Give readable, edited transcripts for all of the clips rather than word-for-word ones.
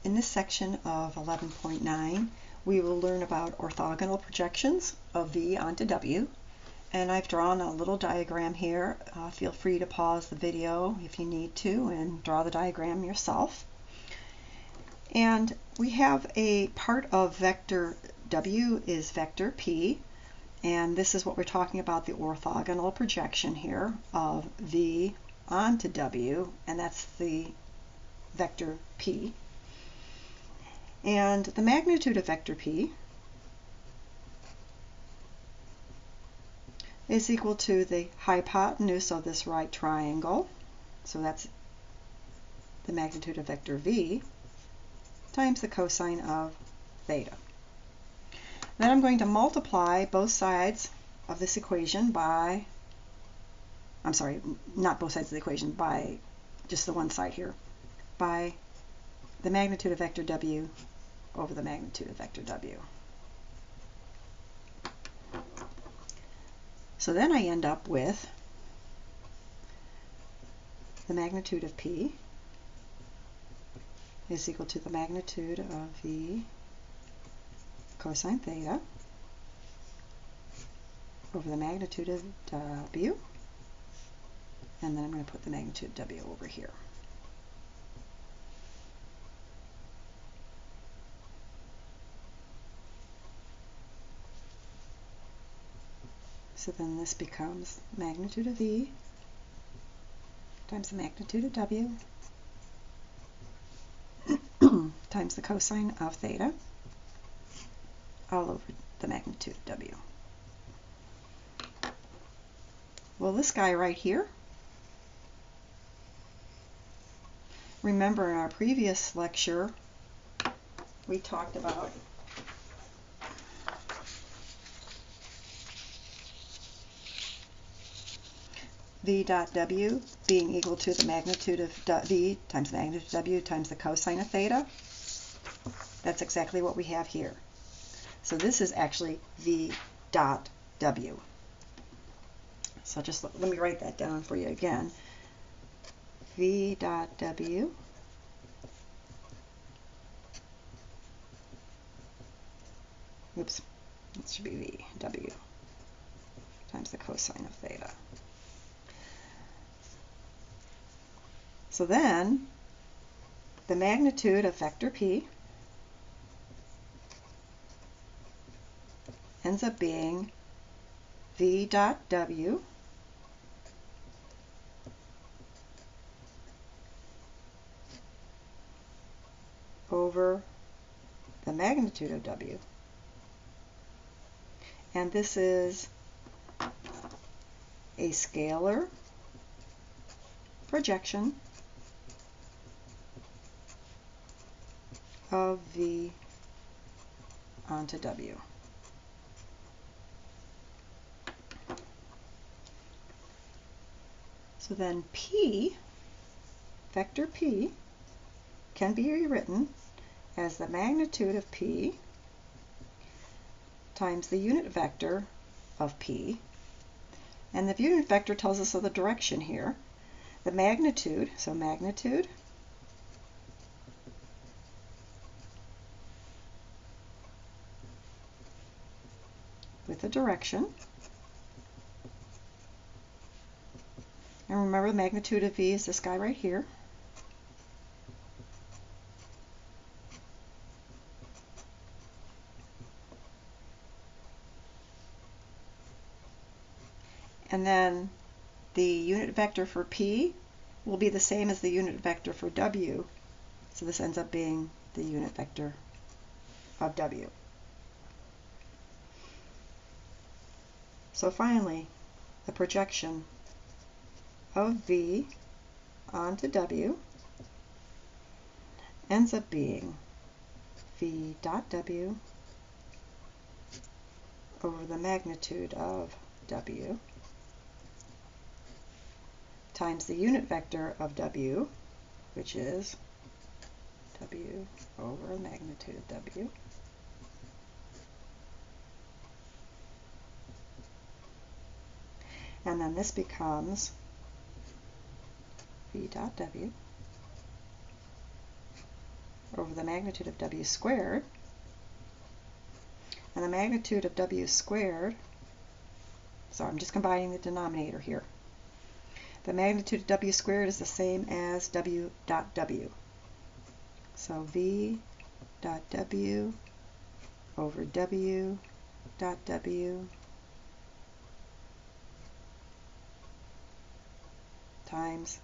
In this section of 11.9, we will learn about orthogonal projections of V onto W. And I've drawn a little diagram here. Feel free to pause the video if you need to and draw the diagram yourself. And we have a part of vector W is vector P. And this is what we're talking about, the orthogonal projection here of V onto W. And that's the vector P. And the magnitude of vector P is equal to the hypotenuse of this right triangle. So that's the magnitude of vector V times the cosine of theta. Then I'm going to multiply both sides of this equation by, I'm sorry, not both sides of the equation, by just the one side here, by the magnitude of vector W over the magnitude of vector W. So then I end up with the magnitude of P is equal to the magnitude of V cosine theta over the magnitude of W, and then I'm going to put the magnitude of W over here. So then this becomes magnitude of V times the magnitude of W times the cosine of theta all over the magnitude of W. Well, this guy right here, remember in our previous lecture we talked about V dot W being equal to the magnitude of V times the magnitude of W times the cosine of theta. That's exactly what we have here. So this is actually V dot W. So just let me write that down for you again. V dot W oops, it should be V W times the cosine of theta. So then the magnitude of vector P ends up being V dot W over the magnitude of W. And this is a scalar projection of V onto W. So then P, vector P, can be rewritten as the magnitude of P times the unit vector of P. And the unit vector tells us of the direction here. The magnitude, so magnitude with the direction. And remember the magnitude of V is this guy right here. And then the unit vector for P will be the same as the unit vector for W. So this ends up being the unit vector of W. So finally, the projection of V onto W ends up being V dot W over the magnitude of W times the unit vector of W, which is W over the magnitude of W, and then this becomes V dot W over the magnitude of w squared. And the magnitude of w squared, so I'm just combining the denominator here. The magnitude of w squared is the same as w dot w. So v dot w over w dot w times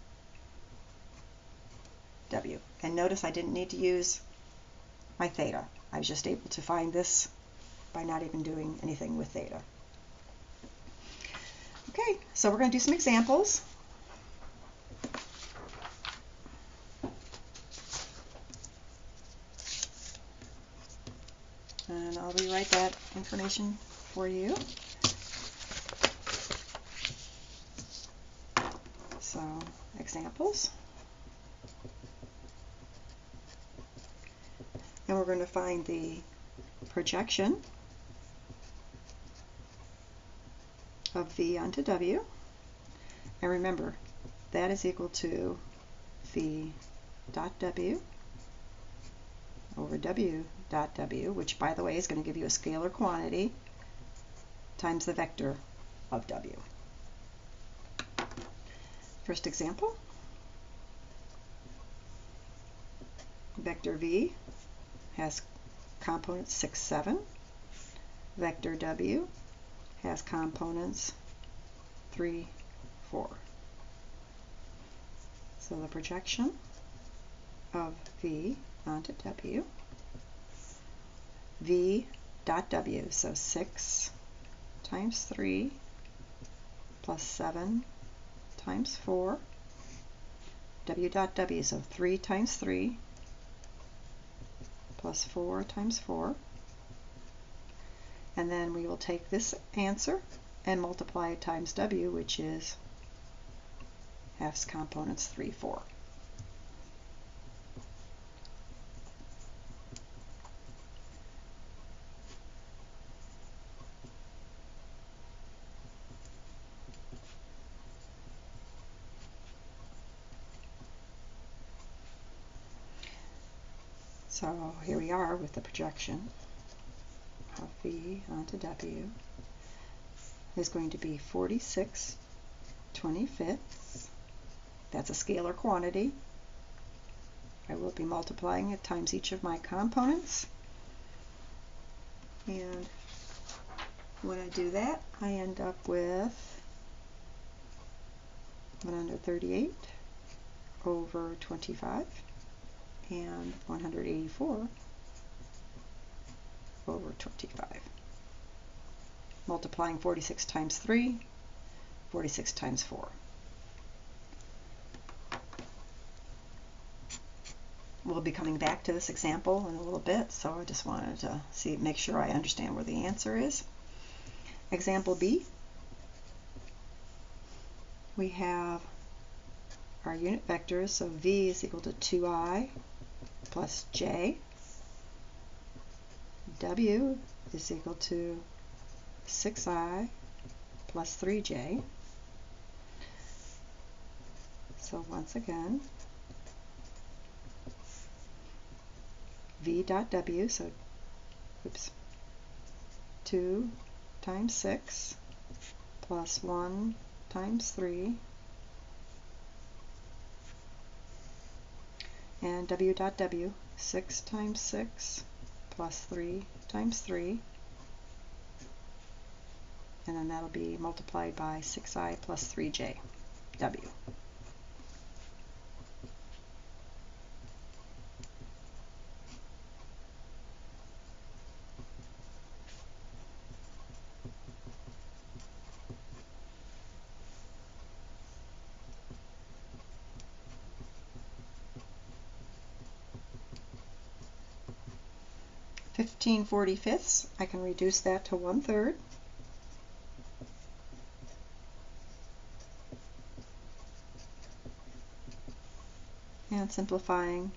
w. And notice I didn't need to use my theta. I was just able to find this by not even doing anything with theta. Okay, so we're going to do some examples. And I'll rewrite that information for you. So, examples. And we're going to find the projection of v onto w. And remember, that is equal to v dot w over w dot w, which by the way is going to give you a scalar quantity, times the vector of w. First example, vector v has components 6, 7. Vector w has components 3, 4. So the projection of v onto w, v dot w, so 6 times 3 plus 7 times 4, w dot w, so 3 times 3 plus 4 times 4. And then we will take this answer and multiply it times w, which is has components 3, 4. So here we are with the projection of v onto w is going to be 46/25. That's a scalar quantity. I will be multiplying it times each of my components. And when I do that, I end up with 138 over 25 and 184 over 25. Multiplying 46 times 3, 46 times 4. We'll be coming back to this example in a little bit, so I just wanted to make sure I understand where the answer is. Example B, we have our unit vectors, so v is equal to 2i plus j, w is equal to 6i plus 3j. So once again, v dot w, so 2 times 6 plus 1 times 3, and w dot w, 6 times 6 plus 3 times 3, and then that'll be multiplied by 6i plus 3j, w. (15/45) I can reduce that to 1/3. And simplifying,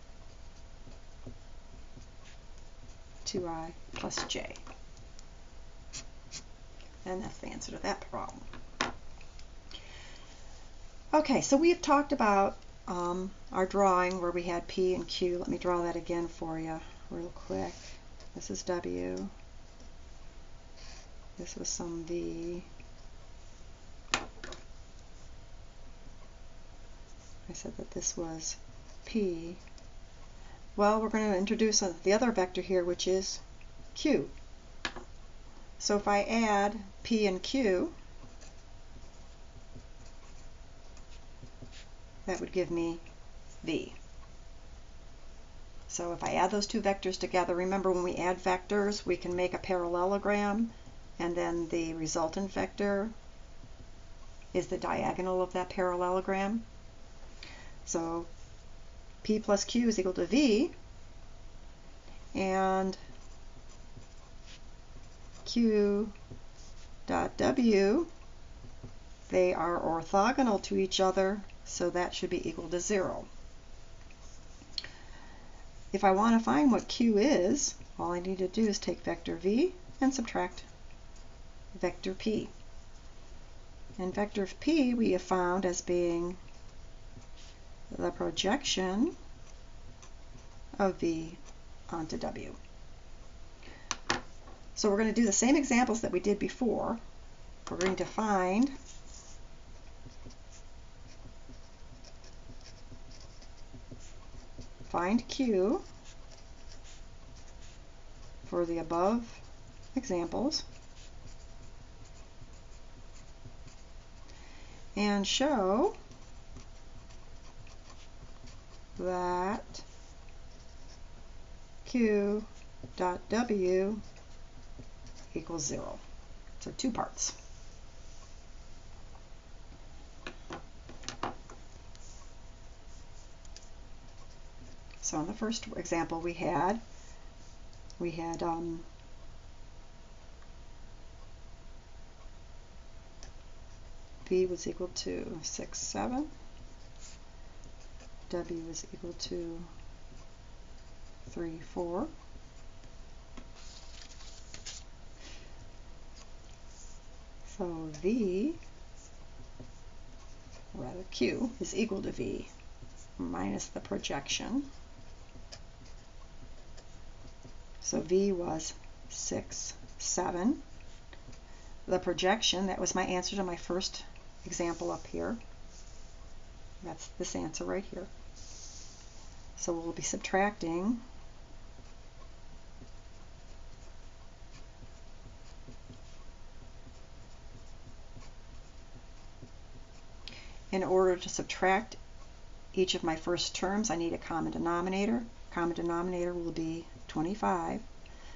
2i plus j. And that's the answer to that problem. Okay, so we have talked about our drawing where we had P and Q. Let me draw that again for you real quick. This is W. This was some V. I said that this was P. Well, we're going to introduce the other vector here, which is Q. So if I add P and Q, that would give me V. So if I add those two vectors together, remember when we add vectors, we can make a parallelogram, and then the resultant vector is the diagonal of that parallelogram. So P plus Q is equal to V, and Q dot W, they are orthogonal to each other, so that should be equal to 0. If I want to find what Q is, all I need to do is take vector V and subtract vector P. And vector P we have found as being the projection of V onto W. So we're going to do the same examples that we did before. We're going to find Q for the above examples and show that Q dot W equals 0. So 2 parts. So in the first example we had V was equal to 6, 7. W was equal to 3, 4. So Q is equal to V minus the projection. So V was 6, 7. The projection, that was my answer to my first example up here. That's this answer right here. So we'll be subtracting in order to subtract each of my first terms, I need a common denominator. Common denominator will be 25.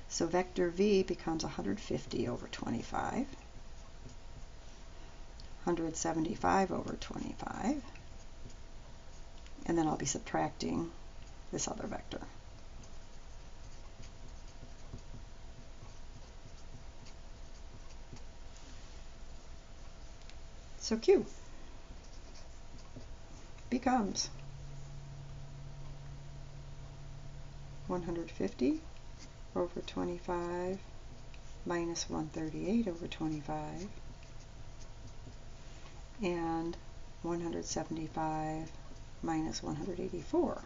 So vector V becomes 150 over 25. 175 over 25. And then I'll be subtracting this other vector. So Q becomes 150 over 25 minus 138 over 25 and 175 minus 184.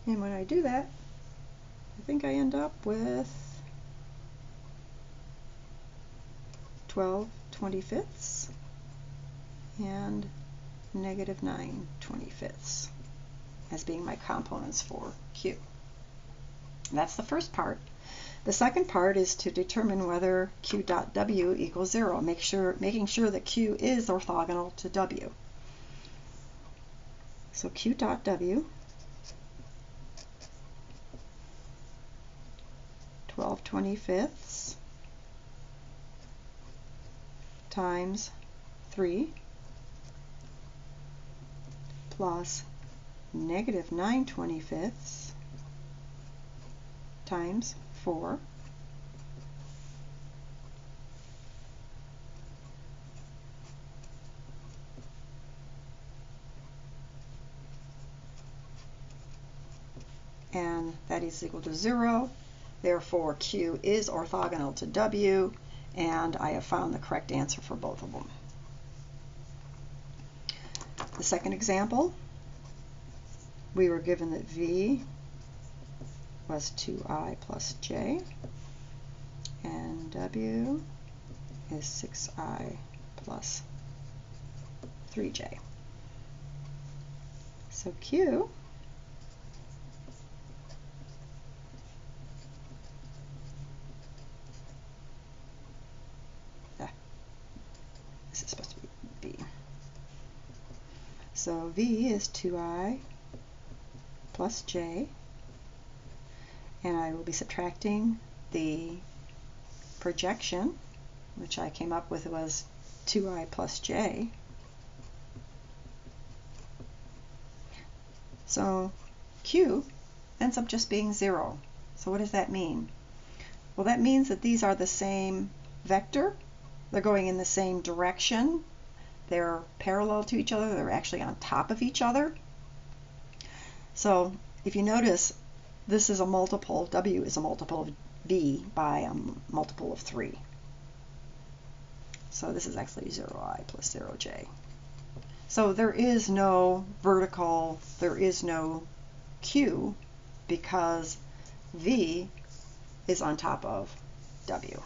And when I do that, I think I end up with 12 25ths and negative 9 25ths as being my components for Q. And that's the first part. The second part is to determine whether Q dot W equals 0, making sure that Q is orthogonal to W. So Q dot W, 12 25ths times 3 plus negative 9 25ths times 4 and that is equal to 0. Therefore, Q is orthogonal to W, and I have found the correct answer for both of them. The second example, we were given that V was 2I plus J, and W is 6I plus 3J. So Q this is supposed to be V. So V is 2I plus J, and I will be subtracting the projection, which I came up with was 2I plus J. So Q ends up just being 0. So what does that mean? Well, that means that these are the same vector. They're going in the same direction. They're parallel to each other. They're actually on top of each other. So if you notice, this is a multiple, W is a multiple of V by a multiple of 3. So this is actually 0I plus 0J. So there is no vertical, there is no Q, because V is on top of W.